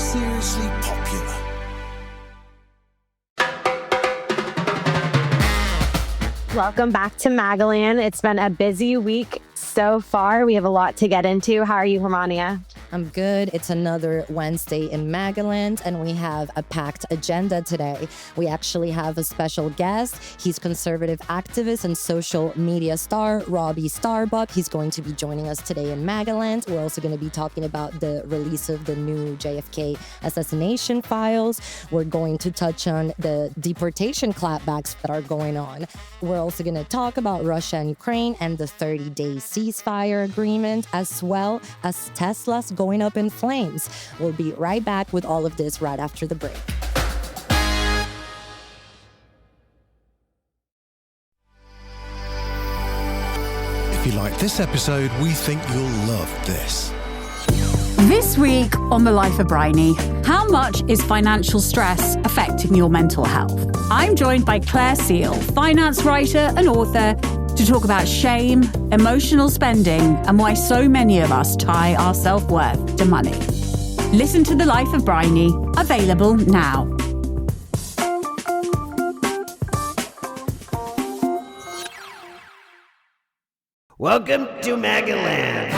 seriously popular. Welcome back to Magaland. It's been a busy week so far. We have a lot to get into. How are you, Germania? I'm good. It's another Wednesday in Magaland, and we have a packed agenda today. We actually have a special guest. He's conservative activist and social media star, Robby Starbuck. He's going to be joining us today in Magaland. We're also going to be talking about the release of the new JFK assassination files. We're going to touch on the deportation clapbacks that are going on. We're also going to talk about Russia and Ukraine and the 30-day ceasefire agreement, as well as Tesla's going up in flames. We'll be right back with all of this right after the break. If you like this episode, we think you'll love this. This week on The Life of Bryony, how much is financial stress affecting your mental health? I'm joined by Claire Seal, finance writer and author, to talk about shame, emotional spending, and why so many of us tie our self-worth to money. Listen to The Life of Bryony, available now. Welcome to MAGAland.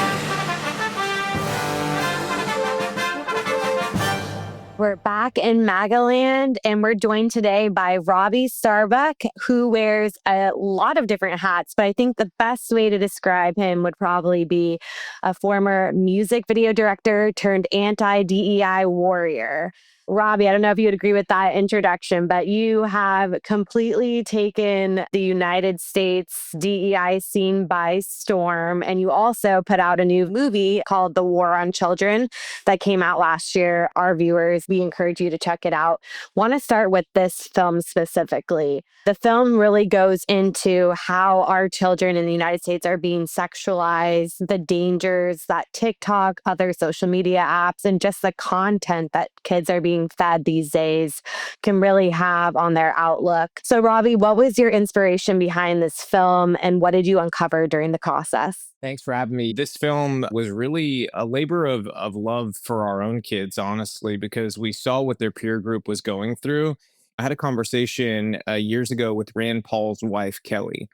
We're back in Magaland, and we're joined today by Robby Starbuck, who wears a lot of different hats, but I think the best way to describe him would probably be a former music video director turned anti-DEI warrior. Robby, I don't know if you would agree with that introduction, but you have completely taken the United States DEI scene by storm. And you also put out a new movie called The War on Children that came out last year. Our viewers, we encourage you to check it out. Want to start with this film specifically. The film really goes into how our children in the United States are being sexualized, the dangers that TikTok, other social media apps, and just the content that kids are being fed these days can really have on their outlook. So, Robby, what was your inspiration behind this film, and what did you uncover during the process? Thanks for having me. This film was really a labor of love for our own kids, honestly, because we saw what their peer group was going through. I had a conversation years ago with Rand Paul's wife, Kelly.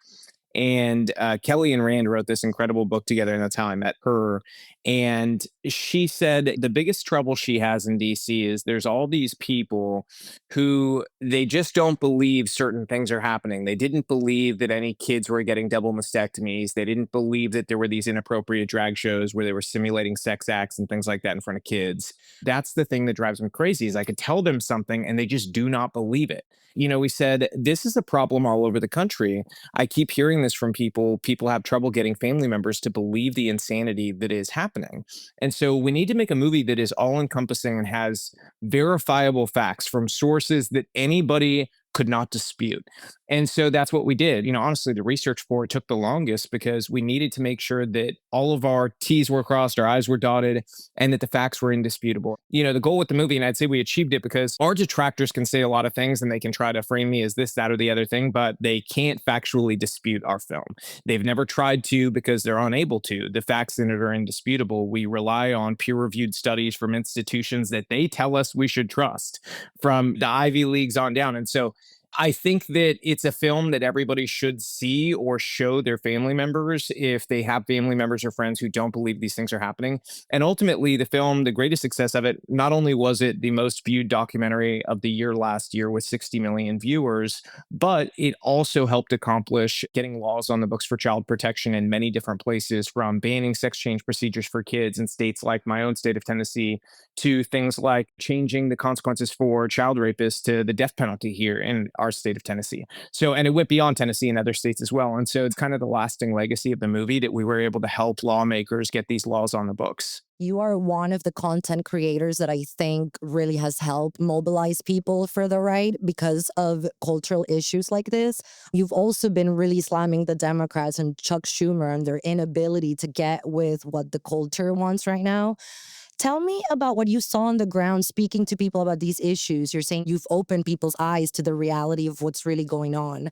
And Kelly and Rand wrote this incredible book together, and that's how I met her. And she said the biggest trouble she has in DC is there's all these people who they just don't believe certain things are happening. They didn't believe that any kids were getting double mastectomies. They didn't believe that there were these inappropriate drag shows where they were simulating sex acts and things like that in front of kids. That's the thing that drives them crazy, is I could tell them something and they just do not believe it. You know, we said, this is a problem all over the country. I keep hearing this from people. People have trouble getting family members to believe the insanity that is happening. And so we need to make a movie that is all encompassing and has verifiable facts from sources that anybody could not dispute. And so that's what we did. You know, honestly, the research for it took the longest because we needed to make sure that all of our T's were crossed, our I's were dotted, and that the facts were indisputable. You know, the goal with the movie, and I'd say we achieved it, because our detractors can say a lot of things and they can try to frame me as this, that, or the other thing, but they can't factually dispute our film. They've never tried to because they're unable to. The facts in it are indisputable. We rely on peer-reviewed studies from institutions that they tell us we should trust, from the Ivy Leagues on down. And so I think that it's a film that everybody should see or show their family members if they have family members or friends who don't believe these things are happening. And ultimately, the film, the greatest success of it, not only was it the most viewed documentary of the year last year with 60 million viewers, but it also helped accomplish getting laws on the books for child protection in many different places, from banning sex change procedures for kids in states like my own state of Tennessee, to things like changing the consequences for child rapists to the death penalty here in our state of Tennessee. So, and it went beyond Tennessee and other states as well. And so it's kind of the lasting legacy of the movie that we were able to help lawmakers get these laws on the books. You are one of the content creators that I think really has helped mobilize people for the right because of cultural issues like this. You've also been really slamming the Democrats and Chuck Schumer and their inability to get with what the culture wants right now. Tell me about what you saw on the ground speaking to people about these issues. You're saying you've opened people's eyes to the reality of what's really going on.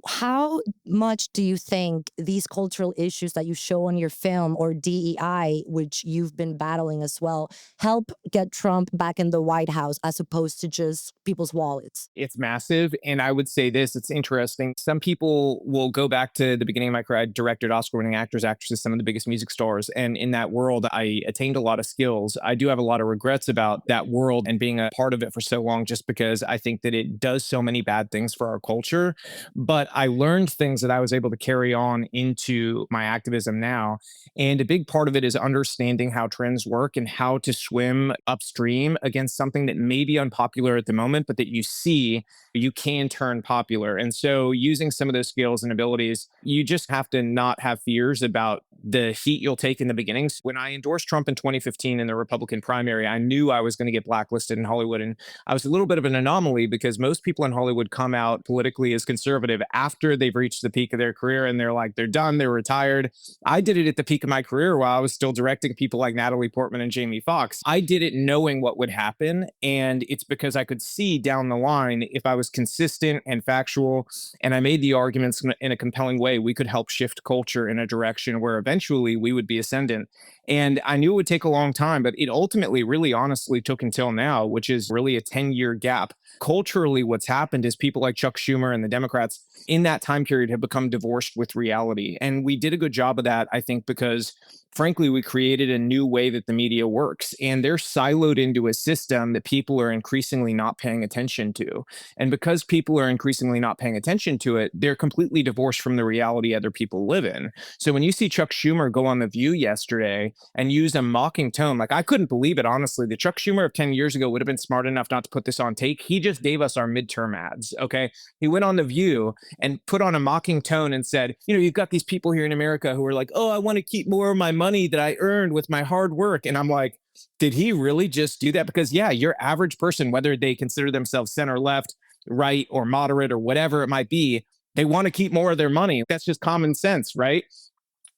How much do you think these cultural issues that you show on your film, or DEI, which you've been battling as well, help get Trump back in the White House as opposed to just people's wallets? It's massive. And I would say this, it's interesting. Some people will go back to the beginning of my career. I directed Oscar-winning actors, actresses, some of the biggest music stars. And in that world, I attained a lot of skills. I do have a lot of regrets about that world and being a part of it for so long, just because I think that it does so many bad things for our culture. But I learned things that I was able to carry on into my activism now. And a big part of it is understanding how trends work and how to swim upstream against something that may be unpopular at the moment, but that you see you can turn popular. And so using some of those skills and abilities, you just have to not have fears about the heat you'll take in the beginnings. When I endorsed Trump in 2015 in the Republican primary, I knew I was going to get blacklisted in Hollywood. And I was a little bit of an anomaly because most people in Hollywood come out politically as conservative after they've reached the peak of their career and they're like, they're done, they're retired. I did it at the peak of my career while I was still directing people like Natalie Portman and Jamie Foxx. I did it knowing what would happen. And it's because I could see down the line, if I was consistent and factual, and I made the arguments in a compelling way, we could help shift culture in a direction where eventually we would be ascendant. And I knew it would take a long time, but it ultimately really honestly took until now, which is really a 10-year gap. Culturally, what's happened is people like Chuck Schumer and the Democrats in that time period have become divorced with reality. And we did a good job of that, I think, because frankly, we created a new way that the media works, and they're siloed into a system that people are increasingly not paying attention to. And because people are increasingly not paying attention to it, they're completely divorced from the reality other people live in. So when you see Chuck Schumer go on The View yesterday and use a mocking tone, like I couldn't believe it, honestly. The Chuck Schumer of 10 years ago would have been smart enough not to put this on tape. He just gave us our midterm ads, okay? He went on The View and put on a mocking tone and said, you've got these people here in America who are like, oh, I want to keep more of my money that I earned with my hard work. And I'm like, did he really just do that? Because yeah, your average person, whether they consider themselves center left, right, or moderate, or whatever it might be, they want to keep more of their money. That's just common sense, right?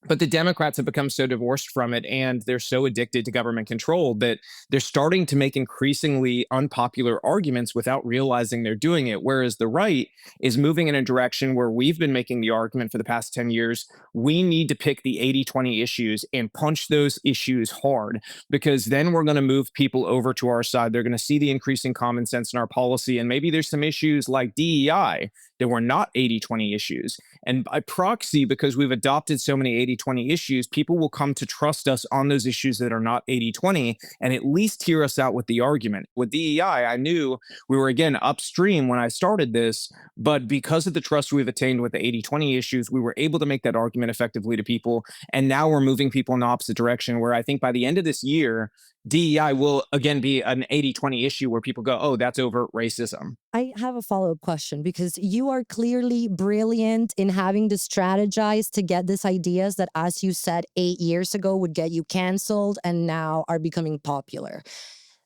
But the Democrats have become so divorced from it, and they're so addicted to government control that they're starting to make increasingly unpopular arguments without realizing they're doing it. Whereas the right is moving in a direction where we've been making the argument for the past 10 years. We need to pick the 80-20 issues and punch those issues hard, because then we're going to move people over to our side. They're going to see the increasing common sense in our policy. And maybe there's some issues like DEI that were not 80-20 issues. And by proxy, because we've adopted so many 80-20 issues, people will come to trust us on those issues that are not 80-20 and at least hear us out with the argument. With DEI, I knew we were, again, upstream when I started this, but because of the trust we've attained with the 80-20 issues, we were able to make that argument effectively to people. And now we're moving people in the opposite direction, where I think by the end of this year, DEI will again be an 80-20 issue where people go, oh, that's overt racism. I have a follow-up question, because you are clearly brilliant in having to strategize to get these ideas that, as you said, 8 years ago would get you canceled and now are becoming popular.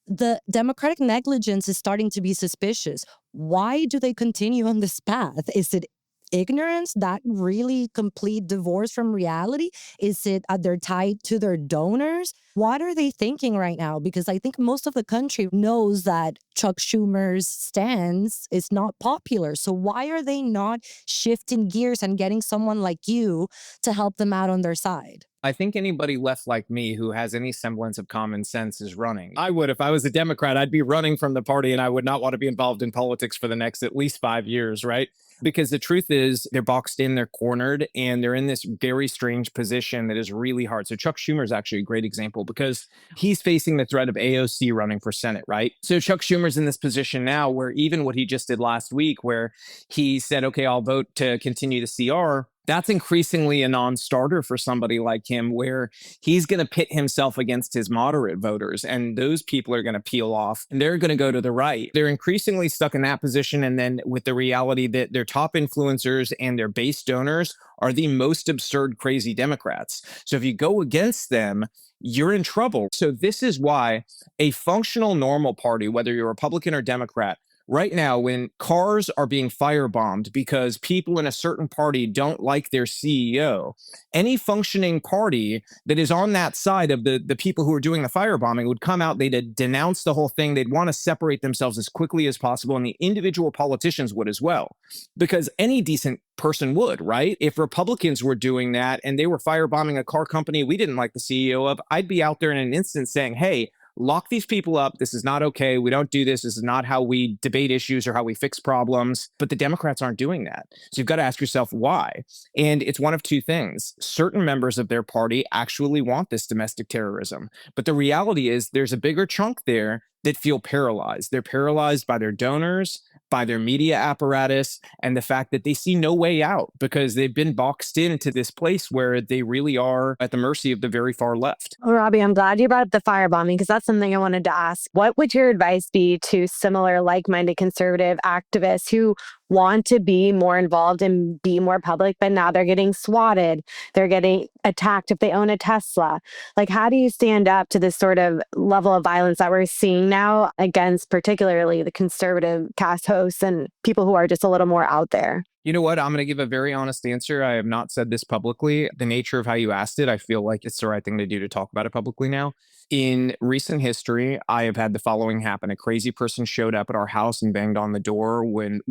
The Democratic negligence is starting to be suspicious. Why do they continue on this path? Is it ignorance, that really complete divorce from reality? Is it they're tied to their donors? What are they thinking right now? Because I think most of the country knows that Chuck Schumer's stance is not popular. So why are they not shifting gears and getting someone like you to help them out on their side? I think anybody left like me who has any semblance of common sense is running. I would, if I was a Democrat, I'd be running from the party, and I would not want to be involved in politics for the next at least 5 years, right? Because the truth is they're boxed in, they're cornered, and they're in this very strange position that is really hard. So Chuck Schumer is actually a great example, because he's facing the threat of AOC running for Senate, right? So Chuck Schumer's in this position now where even what he just did last week, where he said, okay, I'll vote to continue the CR, that's increasingly a non-starter for somebody like him, where he's going to pit himself against his moderate voters, and those people are going to peel off and they're going to go to the right. They're increasingly stuck in that position. And then with the reality that their top influencers and their base donors are the most absurd, crazy Democrats. So if you go against them, you're in trouble. So this is why a functional, normal party, whether you're Republican or Democrat, Right now, when cars are being firebombed because people in a certain party don't like their CEO, any functioning party that is on that side of the people who are doing the firebombing would come out, they'd denounce the whole thing, they'd want to separate themselves as quickly as possible, and the individual politicians would as well, because any decent person would, right? If Republicans were doing that and they were firebombing a car company we didn't like the CEO of, I'd be out there in an instant saying, hey, lock these people up. This is not okay. We don't do this. This is not how we debate issues or how we fix problems. But the Democrats aren't doing that. So you've got to ask yourself why. And it's one of two things. Certain members of their party actually want this domestic terrorism. But the reality is there's a bigger chunk there that feel paralyzed. They're paralyzed by their donors, by their media apparatus, and the fact that they see no way out because they've been boxed into this place where they really are at the mercy of the very far left. Well, Robby, I'm glad you brought up the firebombing because that's something I wanted to ask. What would your advice be to similar like-minded conservative activists who want to be more involved and be more public, but now they're getting swatted, they're getting attacked if they own a Tesla? Like, how do you stand up to this sort of level of violence that we're seeing now against particularly the conservative cast hosts and people who are just a little more out there? You know what? I'm going to give a very honest answer. I have not said this publicly. The nature of how you asked it, I feel like it's the right thing to do to talk about it publicly now. In recent history, I have had the following happen. A crazy person showed up at our house and banged on the door when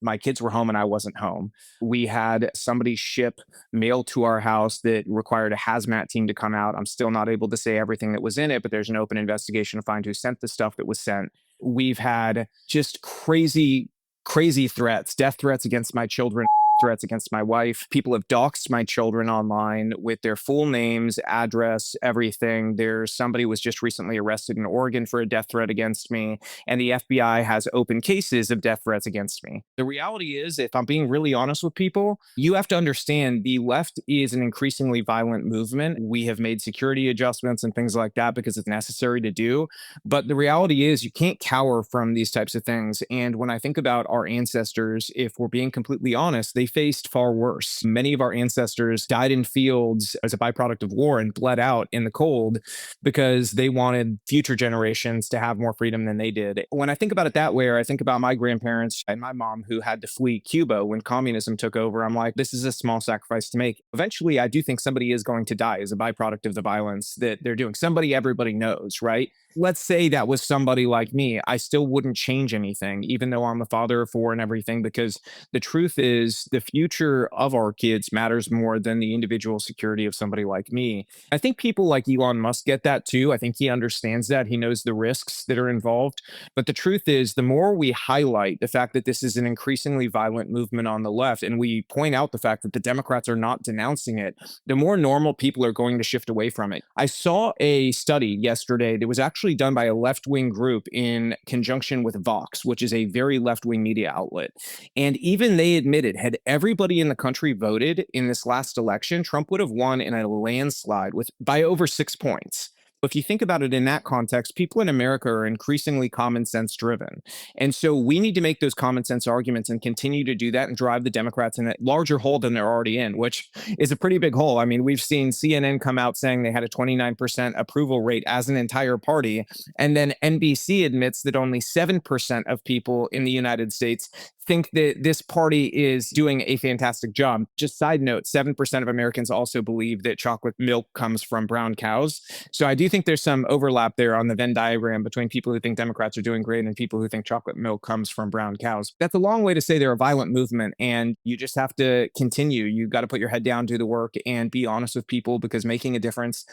my kids were home and I wasn't home. We had somebody ship mail to our house that required a hazmat team to come out. I'm still not able to say everything that was in it, but there's an open investigation to find who sent the stuff that was sent. We've had just crazy threats, death threats against my children, threats against my wife. People have doxed my children online with their full names, address, everything. There's somebody was just recently arrested in Oregon for a death threat against me, and the FBI has open cases of death threats against me. The reality is, if I'm being really honest with people, you have to understand the left is an increasingly violent movement. We have made security adjustments and things like that because it's necessary to do. But the reality is you can't cower from these types of things. And when I think about our ancestors, if we're being completely honest, they faced far worse. Many of our ancestors died in fields as a byproduct of war and bled out in the cold because they wanted future generations to have more freedom than they did. When I think about it that way, or I think about my grandparents and my mom who had to flee Cuba when communism took over, I'm like, this is a small sacrifice to make. Eventually, I do think somebody is going to die as a byproduct of the violence that they're doing. Somebody everybody knows, right? Let's say that was somebody like me. I still wouldn't change anything, even though I'm a father of four and everything, because the truth is the future of our kids matters more than the individual security of somebody like me. I think people like Elon Musk get that too. I think he understands that. He knows the risks that are involved. But the truth is, the more we highlight the fact that this is an increasingly violent movement on the left, and we point out the fact that the Democrats are not denouncing it, the more normal people are going to shift away from it. I saw a study yesterday that was actually done by a left-wing group in conjunction with Vox, which is a very left-wing media outlet. And even they admitted, had everybody in the country voted in this last election, Trump would have won in a landslide by over 6 points. If you think about it in that context, people in America are increasingly common sense driven. And so we need to make those common sense arguments and continue to do that and drive the Democrats in a larger hole than they're already in, which is a pretty big hole. I mean, we've seen CNN come out saying they had a 29% approval rate as an entire party. And then NBC admits that only 7% of people in the United States think that this party is doing a fantastic job. Just side note, 7% of Americans also believe that chocolate milk comes from brown cows. So I do think there's some overlap there on the Venn diagram between people who think Democrats are doing great and people who think chocolate milk comes from brown cows. That's a long way to say they're a violent movement, and you just have to continue. You've got to put your head down, do the work, and be honest with people, because making a difference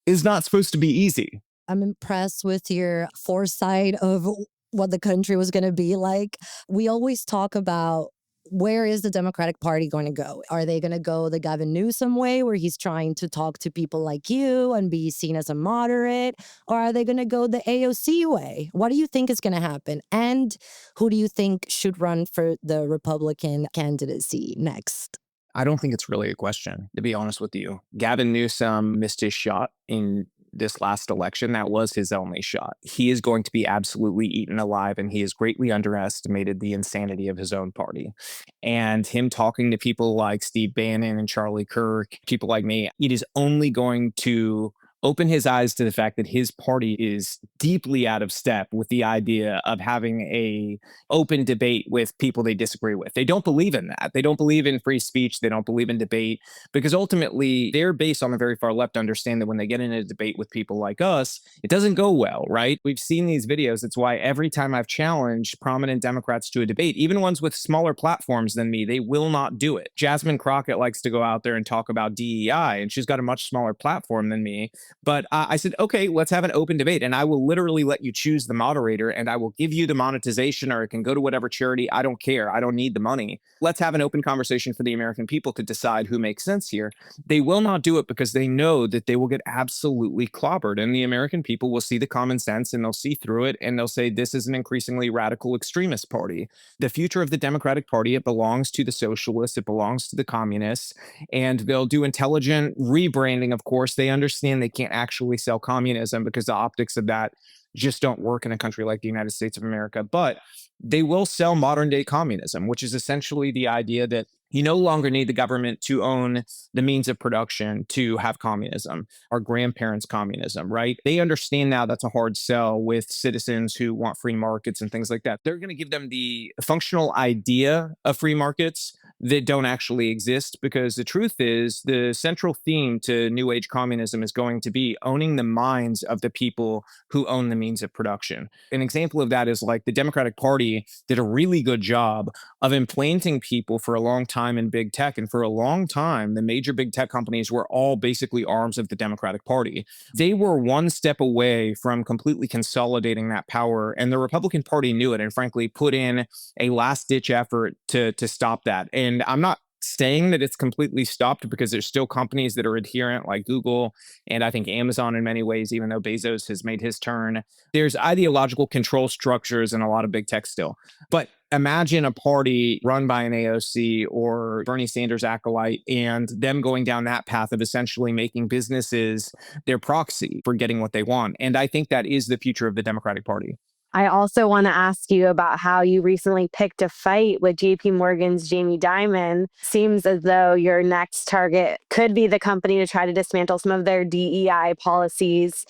is not supposed to be easy. I'm impressed with your foresight of what the country was going to be like. We always talk about, where is the Democratic Party going to go? Are they going to go the Gavin Newsom way, where he's trying to talk to people like you and be seen as a moderate? Or are they going to go the AOC way? What do you think is going to happen? And who do you think should run for the Republican candidacy next? I don't think it's really a question, to be honest with you. Gavin Newsom missed his shot in this last election. That was his only shot. He is going to be absolutely eaten alive, and he has greatly underestimated the insanity of his own party. And him talking to people like Steve Bannon and Charlie Kirk, people like me, it is only going to open his eyes to the fact that his party is deeply out of step with the idea of having a open debate with people they disagree with. They don't believe in that. They don't believe in free speech. They don't believe in debate, because ultimately their base on the very far left understand that when they get in a debate with people like us, it doesn't go well, right? We've seen these videos. It's why every time I've challenged prominent Democrats to a debate, even ones with smaller platforms than me, they will not do it. Jasmine Crockett likes to go out there and talk about DEI, and she's got a much smaller platform than me. But I said, okay, let's have an open debate, and I will literally let you choose the moderator, and I will give you the monetization, or it can go to whatever charity. I don't care. I don't need the money. Let's have an open conversation for the American people to decide who makes sense here. They will not do it because they know that they will get absolutely clobbered, and the American people will see the common sense and they'll see through it, and they'll say, this is an increasingly radical extremist party. The future of the Democratic Party, it belongs to the socialists, it belongs to the communists, and they'll do intelligent rebranding. Of course, they understand they can't actually sell communism because the optics of that just don't work in a country like the United States of America. But they will sell modern day communism, which is essentially the idea that you no longer need the government to own the means of production to have communism. Our grandparents' communism, right? They understand now that's a hard sell with citizens who want free markets and things like that. They're going to give them the functional idea of free markets that don't actually exist, because the truth is the central theme to New Age communism is going to be owning the minds of the people who own the means of production. An example of that is like the Democratic Party did a really good job of implanting people for a long time in big tech. And for a long time, the major big tech companies were all basically arms of the Democratic Party. They were one step away from completely consolidating that power. And the Republican Party knew it and frankly put in a last ditch effort to stop that. And I'm not saying that it's completely stopped, because there's still companies that are adherent, like Google and I think Amazon in many ways, even though Bezos has made his turn. There's ideological control structures in a lot of big tech still. But imagine a party run by an AOC or Bernie Sanders acolyte and them going down that path of essentially making businesses their proxy for getting what they want. And I think that is the future of the Democratic Party. I also want to ask you about how you recently picked a fight with JP Morgan's Jamie Dimon. Seems as though your next target could be the company to try to dismantle some of their DEI policies.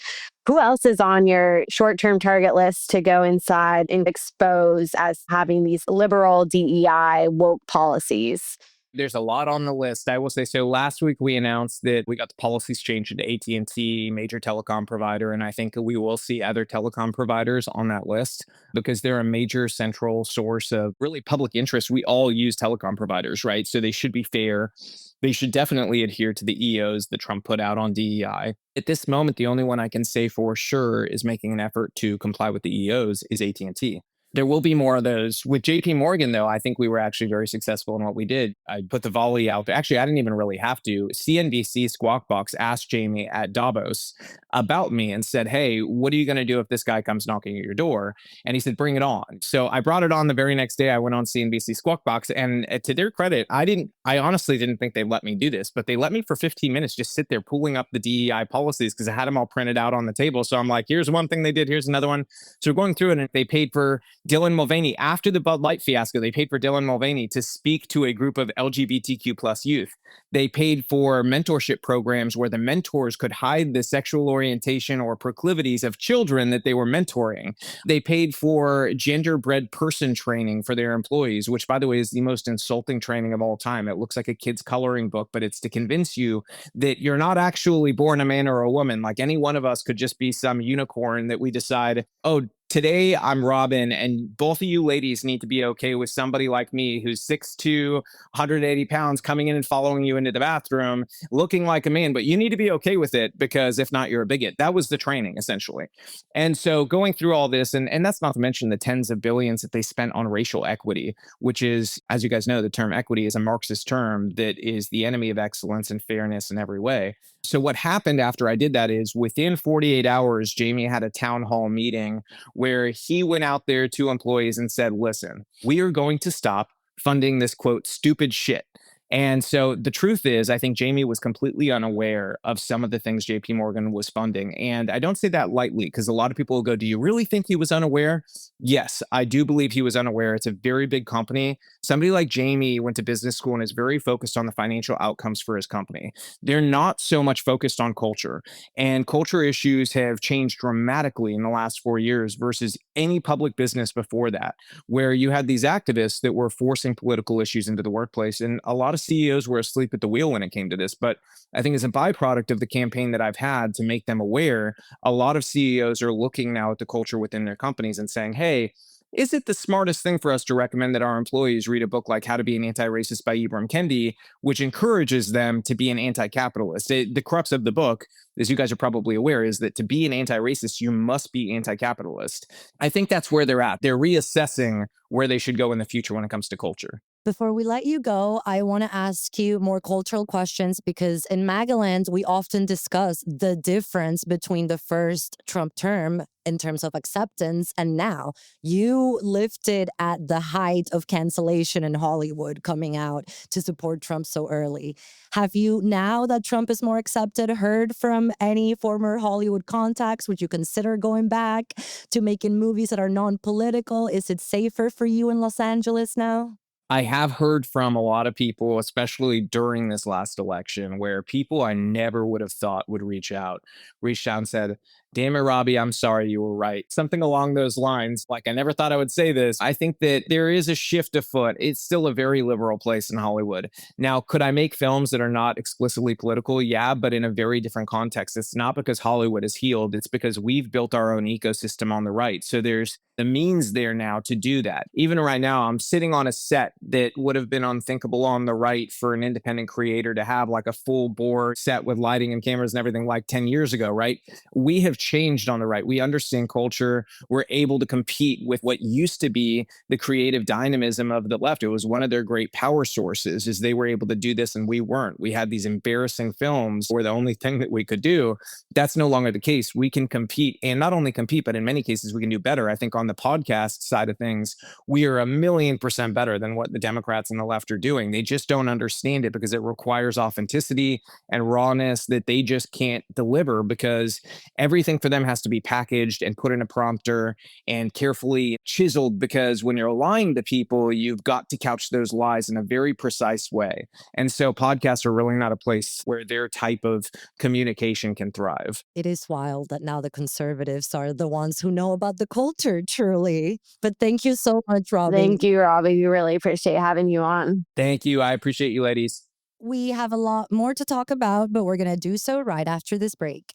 Who else is on your short-term target list to go inside and expose as having these liberal DEI woke policies? There's a lot on the list. I will say, so last week we announced that we got the policies changed to AT&T, major telecom provider, and I think we will see other telecom providers on that list because they're a major central source of really public interest. We all use telecom providers, right? So they should be fair. They should definitely adhere to the EOs that Trump put out on DEI. At this moment, the only one I can say for sure is making an effort to comply with the EOs is AT&T. There will be more of those. With JP Morgan, though, I think we were actually very successful in what we did. I put the volley out there. Actually, I didn't even really have to. CNBC Squawk Box asked Jamie at Davos about me and said, hey, what are you going to do if this guy comes knocking at your door? And he said, bring it on. So I brought it on the very next day. I went on CNBC Squawk Box. And to their credit, I honestly didn't think they'd let me do this, but they let me for 15 minutes just sit there pulling up the DEI policies because I had them all printed out on the table. So I'm like, here's one thing they did. Here's another one. So we're going through it, and they paid for Dylan Mulvaney, after the Bud Light fiasco, they paid for Dylan Mulvaney to speak to a group of LGBTQ plus youth. They paid for mentorship programs where the mentors could hide the sexual orientation or proclivities of children that they were mentoring. They paid for genderbread person training for their employees, which, by the way, is the most insulting training of all time. It looks like a kid's coloring book, but it's to convince you that you're not actually born a man or a woman. Like any one of us could just be some unicorn that we decide, oh, today I'm Robin, and both of you ladies need to be okay with somebody like me who's 6'2", 180 pounds coming in and following you into the bathroom, looking like a man, but you need to be okay with it because if not, you're a bigot. That was the training, essentially. And so going through all this, and that's not to mention the tens of billions that they spent on racial equity, which is, as you guys know, the term equity is a Marxist term that is the enemy of excellence and fairness in every way. So what happened after I did that is within 48 hours, Jamie had a town hall meeting where he went out there to employees and said, listen, we are going to stop funding this, quote, stupid shit. And so the truth is, I think Jamie was completely unaware of some of the things JP Morgan was funding. And I don't say that lightly because a lot of people will go, do you really think he was unaware? Yes, I do believe he was unaware. It's a very big company. Somebody like Jamie went to business school and is very focused on the financial outcomes for his company. They're not so much focused on culture. And culture issues have changed dramatically in the last 4 years versus any public business before that, where you had these activists that were forcing political issues into the workplace. And a lot of CEOs were asleep at the wheel when it came to this. But I think as a byproduct of the campaign that I've had to make them aware, a lot of CEOs are looking now at the culture within their companies and saying, hey, is it the smartest thing for us to recommend that our employees read a book like How to Be an Anti-Racist by Ibram Kendi, which encourages them to be an anti-capitalist? The crux of the book, as you guys are probably aware, is that to be an anti-racist, you must be anti-capitalist. I think that's where they're at. They're reassessing where they should go in the future when it comes to culture. Before we let you go, I want to ask you more cultural questions because in Magaland, we often discuss the difference between the first Trump term in terms of acceptance and now. You lived it at the height of cancellation in Hollywood coming out to support Trump so early. Have you, now that Trump is more accepted, heard from any former Hollywood contacts? Would you consider going back to making movies that are non-political? Is it safer for you in Los Angeles now? I have heard from a lot of people, especially during this last election, where people I never would have thought would reached out and said, damn it, Robby, I'm sorry, you were right. Something along those lines. Like, I never thought I would say this. I think that there is a shift afoot. It's still a very liberal place in Hollywood. Now, could I make films that are not explicitly political? Yeah, but in a very different context. It's not because Hollywood is healed. It's because we've built our own ecosystem on the right. So there's the means there now to do that. Even right now, I'm sitting on a set that would have been unthinkable on the right for an independent creator to have like a full bore set with lighting and cameras and everything like 10 years ago, right? We have changed on the right. We understand culture. We're able to compete with what used to be the creative dynamism of the left. It was one of their great power sources, is they were able to do this and we weren't. We had these embarrassing films where the only thing that we could do. That's no longer the case. We can compete, and not only compete, but in many cases we can do better. I think on the podcast side of things, we are 1,000,000% better than what the Democrats and the left are doing. They just don't understand it because it requires authenticity and rawness that they just can't deliver, because everything for them has to be packaged and put in a prompter and carefully chiseled, because when you're lying to people, you've got to couch those lies in a very precise way. And so podcasts are really not a place where their type of communication can thrive. It is wild that now the conservatives are the ones who know about the culture, truly. But thank you so much, Robby. Thank you, Robby. We really appreciate having you on. Thank you. I appreciate you, ladies. We have a lot more to talk about, but we're going to do so right after this break.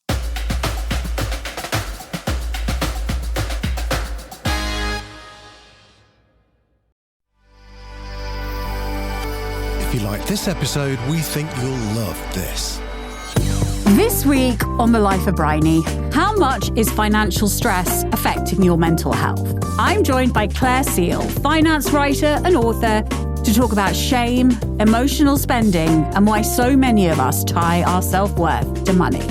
If you like this episode, we think you'll love this. This week on The Life of Bryony, how much is financial stress affecting your mental health? I'm joined by Claire Seal, finance writer and author, to talk about shame, emotional spending, and why so many of us tie our self-worth to money.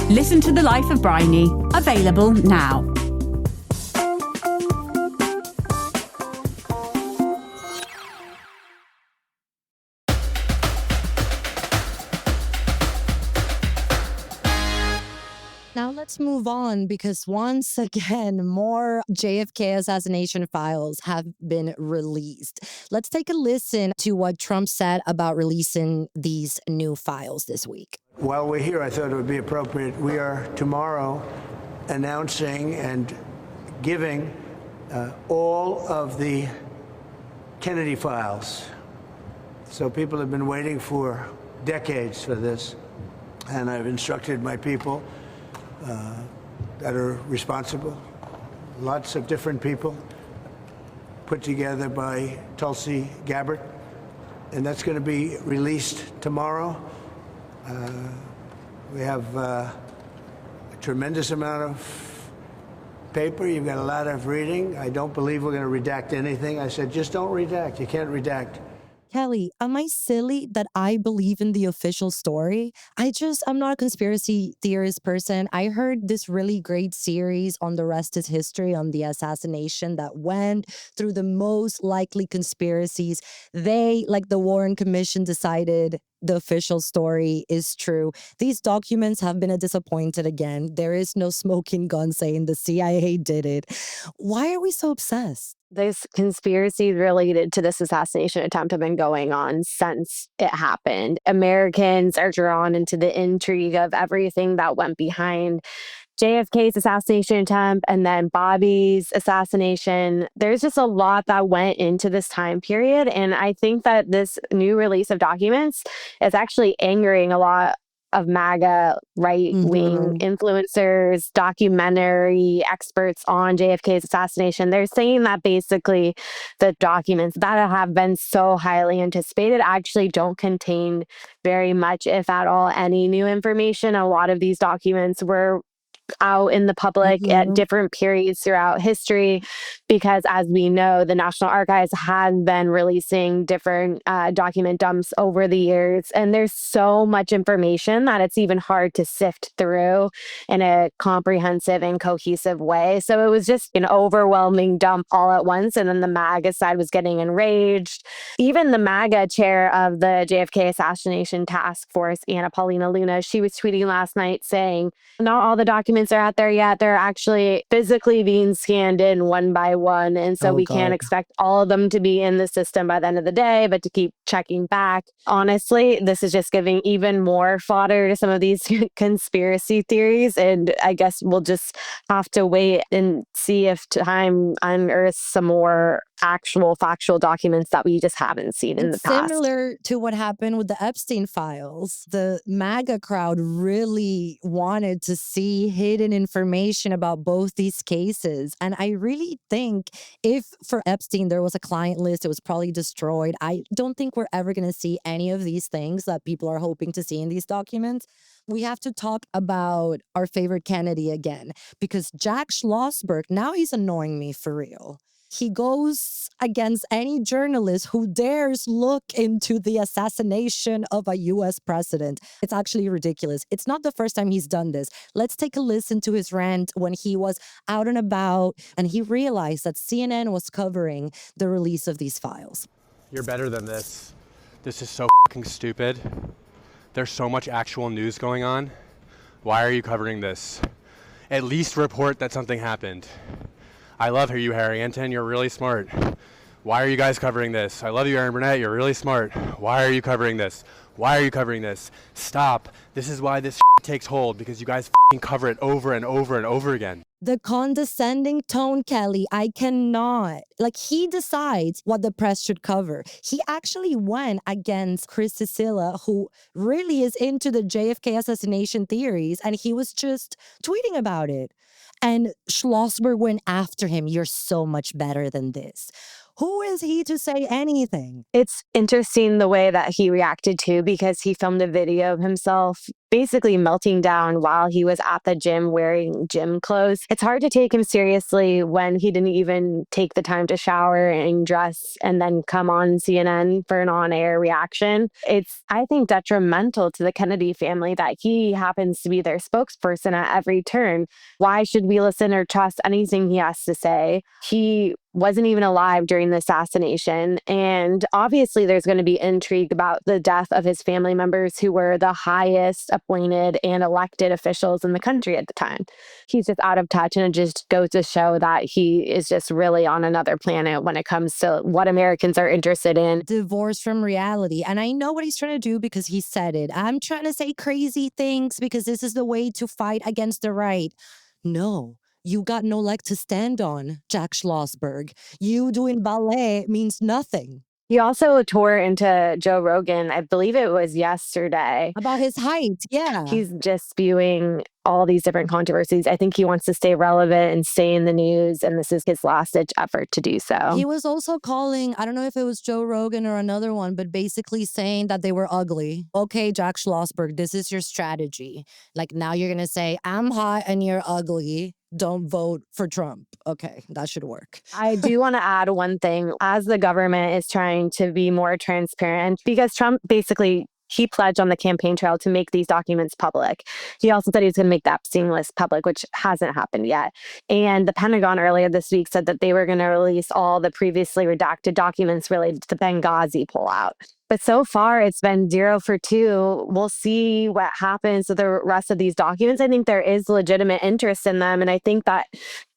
Listen to The Life of Bryony, available now. Now let's move on, because once again, more JFK assassination files have been released. Let's take a listen to what Trump said about releasing these new files this week. While we're here, I thought it would be appropriate. We are tomorrow announcing and giving all of the Kennedy files. So people have been waiting for decades for this, and I've instructed my people that are responsible, lots of different people, put together by Tulsi Gabbard, and that's going to be released tomorrow. We have a tremendous amount of paper. You've got a lot of reading. I don't believe we're going to redact anything. I said, just don't redact. You can't redact. Kelly, am I silly that I believe in the official story? I'm not a conspiracy theorist person. I heard this really great series on the rest is history on the assassination that went through the most likely conspiracies. They, like the Warren Commission, decided the official story is true. These documents have been disappointed again. There is no smoking gun saying the CIA did it. Why are we so obsessed? This conspiracy related to this assassination attempt have been going on since it happened. Americans are drawn into the intrigue of everything that went behind JFK's assassination attempt and then Bobby's assassination. There's just a lot that went into this time period. And I think that this new release of documents is actually angering a lot of MAGA right-wing influencers, documentary experts on JFK's assassination. They're saying that basically the documents that have been so highly anticipated actually don't contain very much, if at all, any new information. A lot of these documents were out in the public at different periods throughout history, because as we know, the National Archives has been releasing different document dumps over the years, and there's so much information that it's even hard to sift through in a comprehensive and cohesive way. So it was just an overwhelming dump all at once, and then the MAGA side was getting enraged. Even the MAGA chair of the JFK Assassination Task Force, Anna Paulina Luna, she was tweeting last night saying, not all the documents are out there yet. They're actually physically being scanned in one by one. And so we can't expect all of them to be in the system by the end of the day, but to keep checking back. Honestly, this is just giving even more fodder to some of these conspiracy theories. And I guess we'll just have to wait and see if time unearths some more actual factual documents that we just haven't seen in the past. Similar to what happened with the Epstein files, the MAGA crowd really wanted to see hidden information about both these cases. And I really think if for Epstein there was a client list, it was probably destroyed. I don't think we're ever going to see any of these things that people are hoping to see in these documents. We have to talk about our favorite Kennedy again, because Jack Schlossberg, now he's annoying me for real. He goes against any journalist who dares look into the assassination of a U.S. president. It's actually ridiculous. It's not the first time he's done this. Let's take a listen to his rant when he was out and about and he realized that CNN was covering the release of these files. You're better than this. This is so fucking stupid. There's so much actual news going on. Why are you covering this? At least report that something happened. I love you, Harry Anton. You're really smart. Why are you guys covering this? I love you, Aaron Burnett. You're really smart. Why are you covering this? Why are you covering this? Stop. This is why this takes hold, because you guys cover it over and over and over again. The condescending tone, Kelly, I cannot. Like, he decides what the press should cover. He actually went against Chris Cicilla, who really is into the JFK assassination theories, and he was just tweeting about it. And Schlossberg went after him. You're so much better than this. Who is he to say anything? It's interesting the way that he reacted to, because he filmed a video of himself basically melting down while he was at the gym wearing gym clothes. It's hard to take him seriously when he didn't even take the time to shower and dress and then come on CNN for an on-air reaction. It's, I think, detrimental to the Kennedy family that he happens to be their spokesperson at every turn. Why should we listen or trust anything he has to say? He wasn't even alive during the assassination. And obviously there's going to be intrigue about the death of his family members who were the highest appointed and elected officials in the country at the time. He's just out of touch, and it just goes to show that he is just really on another planet when it comes to what Americans are interested in. Divorce from reality. And I know what he's trying to do because he said it. I'm trying to say crazy things because this is the way to fight against the right. No. You got no leg to stand on, Jack Schlossberg. You doing ballet means nothing. He also tore into Joe Rogan, I believe it was yesterday. About his height, yeah. He's just spewing all these different controversies. I think he wants to stay relevant and stay in the news, and this is his last-ditch effort to do so. He was also calling, I don't know if it was Joe Rogan or another one, but basically saying that they were ugly. Okay, Jack Schlossberg, this is your strategy. Like, now you're going to say, I'm hot and you're ugly. don't vote for Trump. Okay, that should work. I do want to add one thing. As the government is trying to be more transparent, because Trump basically he pledged on the campaign trail to make these documents public. He also said he was going to make the Epstein list public, which hasn't happened yet. And the Pentagon earlier this week said that they were going to release all the previously redacted documents related to the Benghazi pullout. But so far, it's been 0 for 2. We'll see what happens to the rest of these documents. I think there is legitimate interest in them. And I think that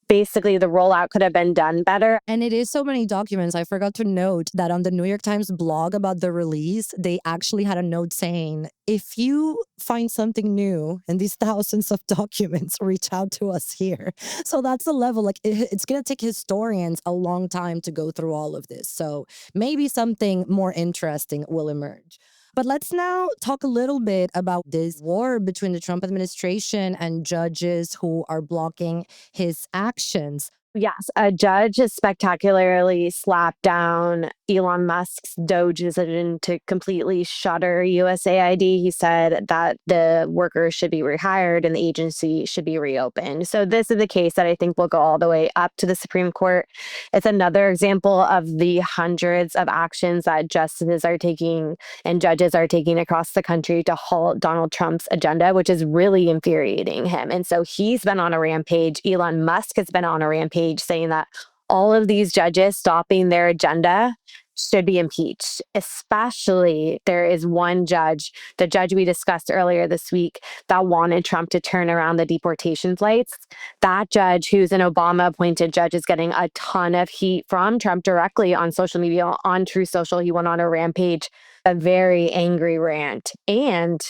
basically the rollout could have been done better. And it is so many documents. I forgot to note that on the New York Times blog about the release, they actually had a note saying, if you find something new in these thousands of documents, reach out to us here. So that's the level. Like it's going to take historians a long time to go through all of this. So maybe something more interesting will emerge. But let's now talk a little bit about this war between the Trump administration and judges who are blocking his actions. Yes, a judge has spectacularly slapped down Elon Musk's Doge decision to completely shutter USAID. He said that the workers should be rehired and the agency should be reopened. So this is the case that I think will go all the way up to the Supreme Court. It's another example of the hundreds of actions that justices are taking and judges are taking across the country to halt Donald Trump's agenda, which is really infuriating him. And so he's been on a rampage. Elon Musk has been on a rampage, saying that all of these judges stopping their agenda should be impeached. Especially there is one judge, the judge we discussed earlier this week, that wanted Trump to turn around the deportation flights. That judge, who's an Obama-appointed judge, is getting a ton of heat from Trump directly on social media, on True Social. He went on a rampage, a very angry rant. And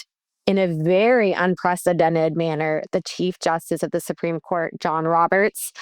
in a very unprecedented manner, the Chief Justice of the Supreme Court, John Roberts,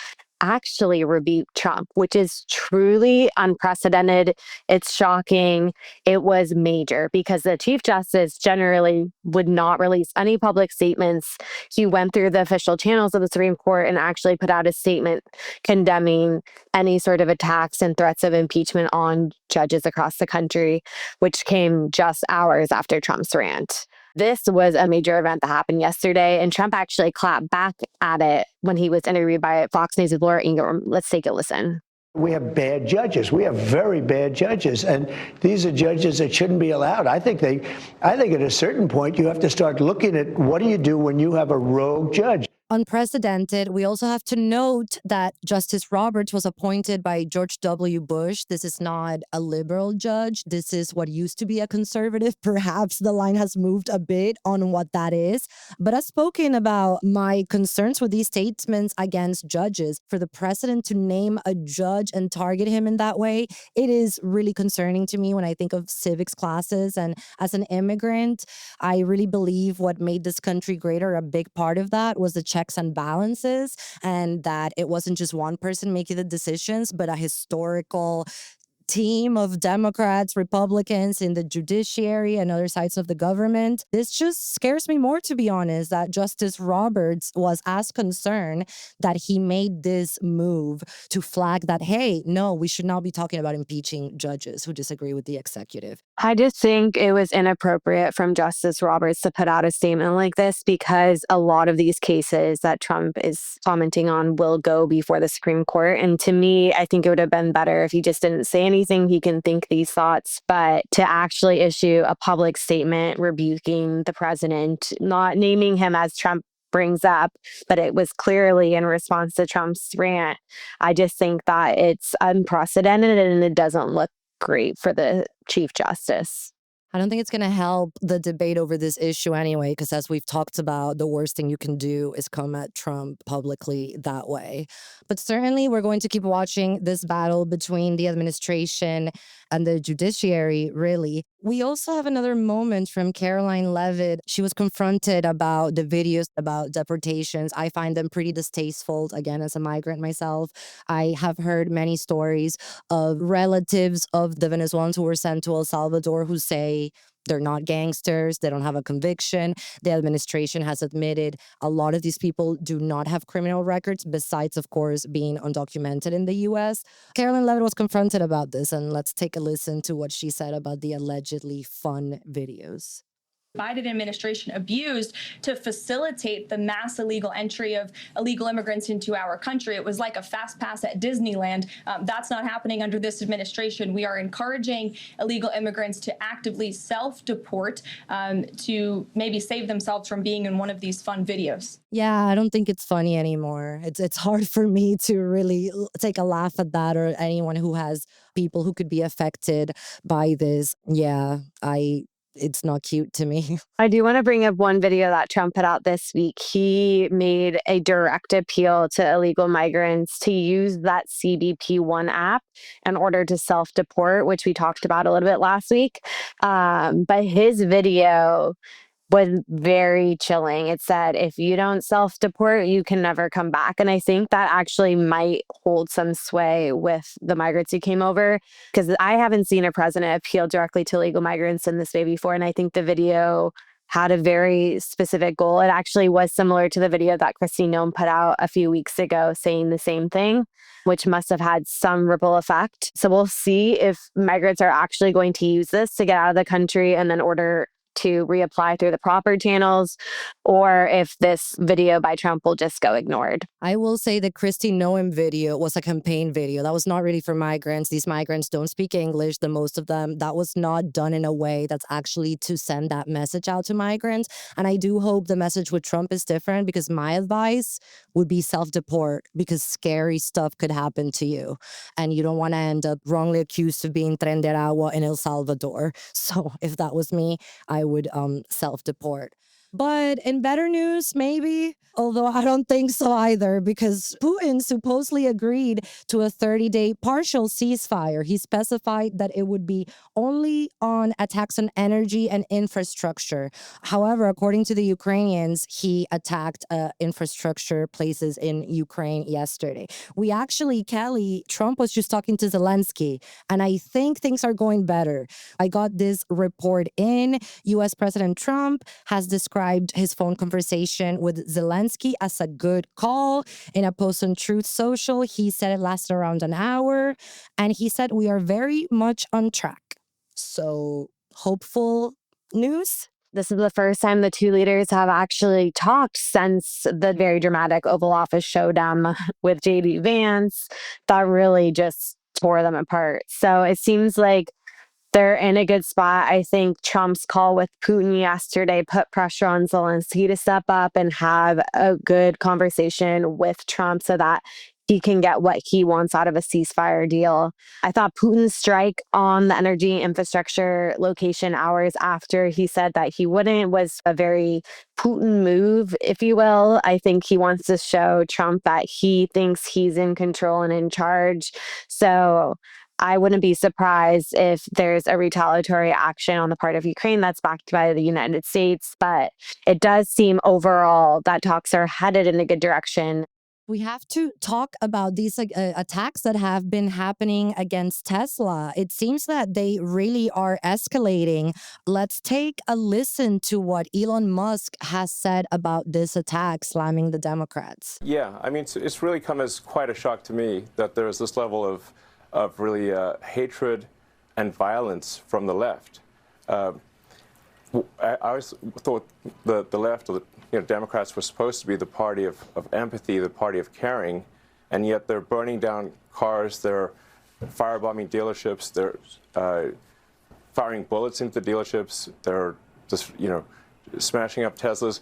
actually rebuked Trump, which is truly unprecedented. It's shocking. It was major because the Chief Justice generally would not release any public statements. He went through the official channels of the Supreme Court and actually put out a statement condemning any sort of attacks and threats of impeachment on judges across the country, which came just hours after Trump's rant. This was a major event that happened yesterday, and Trump actually clapped back at it when he was interviewed by Fox News' Laura Ingraham. Let's take a listen. We have bad judges. We have very bad judges, and these are judges that shouldn't be allowed. I think at a certain point you have to start looking at what do you do when you have a rogue judge. Unprecedented. We also have to note that Justice Roberts was appointed by George W. Bush. This is not a liberal judge. This is what used to be a conservative. Perhaps the line has moved a bit on what that is. But I've spoken about my concerns with these statements against judges. For the president to name a judge and target him in that way, it is really concerning to me when I think of civics classes. And as an immigrant, I really believe what made this country greater, a big part of that was the checks and balances, and that it wasn't just one person making the decisions, but a historical team of Democrats, Republicans in the judiciary and other sides of the government. This just scares me more, to be honest, that Justice Roberts was as concerned that he made this move to flag that, hey, no, we should not be talking about impeaching judges who disagree with the executive. I just think it was inappropriate from Justice Roberts to put out a statement like this because a lot of these cases that Trump is commenting on will go before the Supreme Court. And to me, I think it would have been better if he just didn't say anything. He can think these thoughts, but to actually issue a public statement rebuking the president, not naming him as Trump brings up, but it was clearly in response to Trump's rant. I just think that it's unprecedented and it doesn't look great for the Chief Justice. I don't think it's going to help the debate over this issue anyway, because as we've talked about, the worst thing you can do is come at Trump publicly that way. But certainly we're going to keep watching this battle between the administration and the judiciary, really. We also have another moment from Caroline Levitt. She was confronted about the videos about deportations. I find them pretty distasteful, again, as a migrant myself. I have heard many stories of relatives of the Venezuelans who were sent to El Salvador who say they're not gangsters, they don't have a conviction. The administration has admitted a lot of these people do not have criminal records, besides, of course, being undocumented in the U.S. Caroline Levitt was confronted about this, and let's take a listen to what she said about the allegedly fun videos. Biden administration abused to facilitate the mass illegal entry of illegal immigrants into our country. It was like a fast pass at Disneyland. That's not happening under this administration. We are encouraging illegal immigrants to actively self-deport to maybe save themselves from being in one of these fun videos. Yeah, I don't think it's funny anymore. It's hard for me to really take a laugh at that, or anyone who has people who could be affected by this. Yeah, it's not cute to me. I do want to bring up one video that Trump put out this week. He made a direct appeal to illegal migrants to use that CBP One app in order to self-deport, which we talked about a little bit last week. But his video was very chilling. It said, if you don't self-deport, you can never come back. And I think that actually might hold some sway with the migrants who came over, because I haven't seen a president appeal directly to illegal migrants in this way before. And I think the video had a very specific goal. It actually was similar to the video that Kristi Noem put out a few weeks ago saying the same thing, which must have had some ripple effect. So we'll see if migrants are actually going to use this to get out of the country and then order to reapply through the proper channels, or if this video by Trump will just go ignored. I will say the Kristi Noem video was a campaign video. That was not really for migrants. These migrants don't speak English, the most of them. That was not done in a way that's actually to send that message out to migrants. And I do hope the message with Trump is different, because my advice would be self-deport, because scary stuff could happen to you. And you don't want to end up wrongly accused of being tren de agua in El Salvador. So if that was me, I would self-deport. But in better news, maybe, although I don't think so either, because Putin supposedly agreed to a 30-day partial ceasefire. He specified that it would be only on attacks on energy and infrastructure. However, according to the Ukrainians, he attacked infrastructure places in Ukraine yesterday. Kelly, Trump was just talking to Zelensky, and I think things are going better. I got this report in. U.S. President Trump has described his phone conversation with Zelensky as a good call. In a post on Truth Social, he said it lasted around an hour, and he said we are very much on track. So, hopeful news. This is the first time the two leaders have actually talked since the very dramatic Oval Office showdown with J.D. Vance that really just tore them apart. So it seems like they're in a good spot. I think Trump's call with Putin yesterday put pressure on Zelensky to step up and have a good conversation with Trump so that he can get what he wants out of a ceasefire deal. I thought Putin's strike on the energy infrastructure location hours after he said that he wouldn't was a very Putin move, if you will. I think he wants to show Trump that he thinks he's in control and in charge. So I wouldn't be surprised if there's a retaliatory action on the part of Ukraine that's backed by the United States. But it does seem overall that talks are headed in a good direction. We have to talk about these attacks that have been happening against Tesla. It seems that they really are escalating. Let's take a listen to what Elon Musk has said about this attack slamming the Democrats. Yeah, I mean, it's really come as quite a shock to me that there's this level of really hatred and violence from the left. I always thought the left, or Democrats, were supposed to be the party of empathy, the party of caring, and yet they're burning down cars, they're firebombing dealerships, they're firing bullets into dealerships, they're just smashing up Teslas.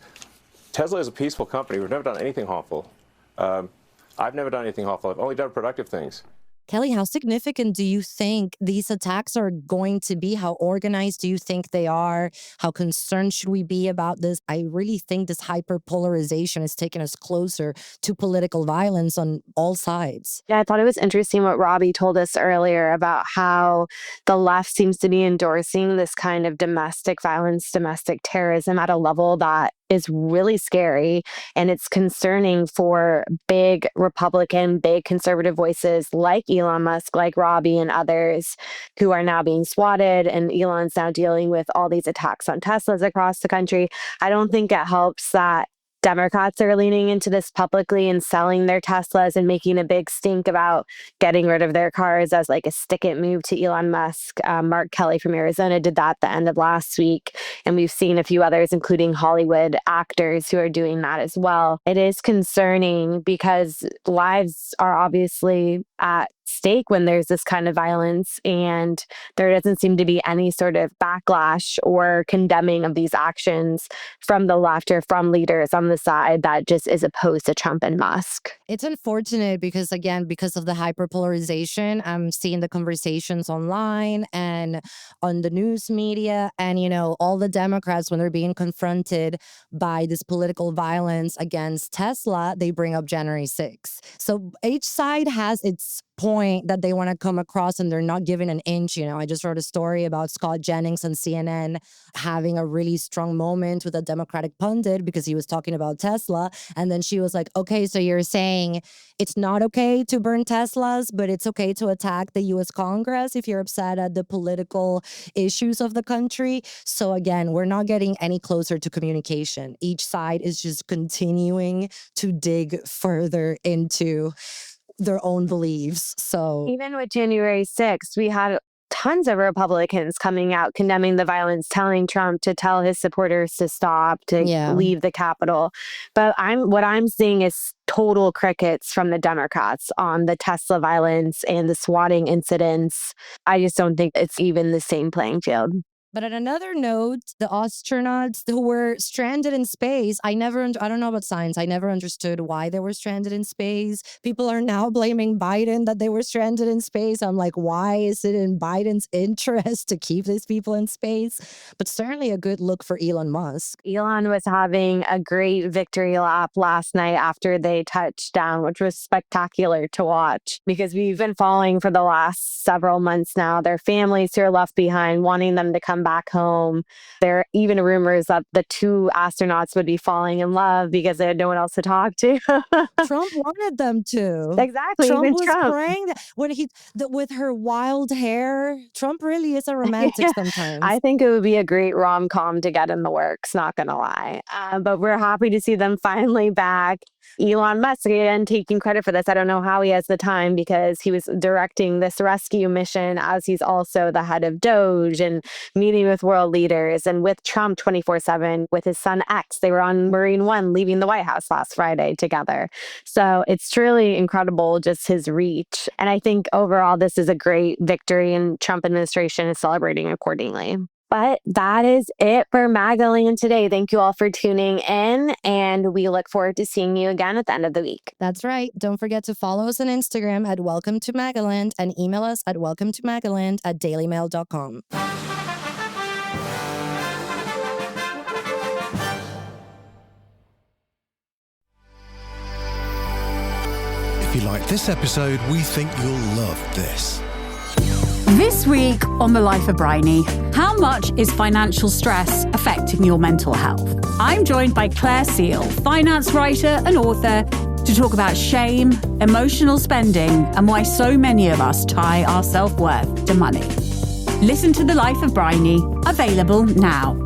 Tesla is a peaceful company. We've never done anything harmful. I've never done anything harmful. I've only done productive things. Kelly, how significant do you think these attacks are going to be? How organized do you think they are? How concerned should we be about this? I really think this hyperpolarization has taken us closer to political violence on all sides. Yeah, I thought it was interesting what Robby told us earlier about how the left seems to be endorsing this kind of domestic violence, domestic terrorism at a level that is really scary, and it's concerning for big Republican, big conservative voices like Elon Musk, like Robby and others who are now being swatted, and Elon's now dealing with all these attacks on Teslas across the country. I don't think it helps that Democrats are leaning into this publicly and selling their Teslas and making a big stink about getting rid of their cars as like a stick-it move to Elon Musk. Mark Kelly from Arizona did that at the end of last week. And we've seen a few others, including Hollywood actors, who are doing that as well. It is concerning because lives are obviously at stake when there's this kind of violence, and there doesn't seem to be any sort of backlash or condemning of these actions from the left or from leaders on the side that just is opposed to Trump and Musk. It's unfortunate because, again, because of the hyperpolarization, I'm seeing the conversations online and on the news media, and, you know, all the Democrats, when they're being confronted by this political violence against Tesla, they bring up January 6th. So each side has its point that they want to come across, and they're not giving an inch. You know, I just wrote a story about Scott Jennings on CNN having a really strong moment with a Democratic pundit because he was talking about Tesla. And then she was like, okay, so you're saying it's not okay to burn Teslas, but it's okay to attack the US Congress if you're upset at the political issues of the country. So again, we're not getting any closer to communication. Each side is just continuing to dig further into their own beliefs. So even with January 6th, we had tons of Republicans coming out condemning the violence, telling Trump to tell his supporters to stop, to leave the Capitol. But what I'm seeing is total crickets from the Democrats on the Tesla violence and the swatting incidents. I just don't think it's even the same playing field. But on another note, the astronauts who were stranded in space, I don't know about science. I never understood why they were stranded in space. People are now blaming Biden that they were stranded in space. I'm like, why is it in Biden's interest to keep these people in space? But certainly a good look for Elon Musk. Elon was having a great victory lap last night after they touched down, which was spectacular to watch because we've been following for the last several months now their families who are left behind, wanting them to come back home. There are even rumors that the two astronauts would be falling in love because they had no one else to talk to. Trump wanted them to. Exactly. Trump even was Trump. praying that when with her wild hair. Trump really is a romantic sometimes. I think it would be a great rom-com to get in the works, not gonna lie. But we're happy to see them finally back. Elon Musk, again, taking credit for this. I don't know how he has the time because he was directing this rescue mission as he's also the head of Doge and meeting with world leaders and with Trump 24/7 with his son X. They were on Marine One leaving the White House last Friday together. So it's truly incredible, just his reach. And I think overall, this is a great victory and Trump administration is celebrating accordingly. But that is it for Magaland today. Thank you all for tuning in, and we look forward to seeing you again at the end of the week. That's right. Don't forget to follow us on Instagram at Welcome to Magaland and email us at welcometomagaland@dailymail.com. If you like this episode, we think you'll love this. This week on The Life of Bryony, how much is financial stress affecting your mental health? I'm joined by Claire Seal, finance writer and author, to talk about shame, emotional spending, and why so many of us tie our self-worth to money. Listen to The Life of Bryony, available now.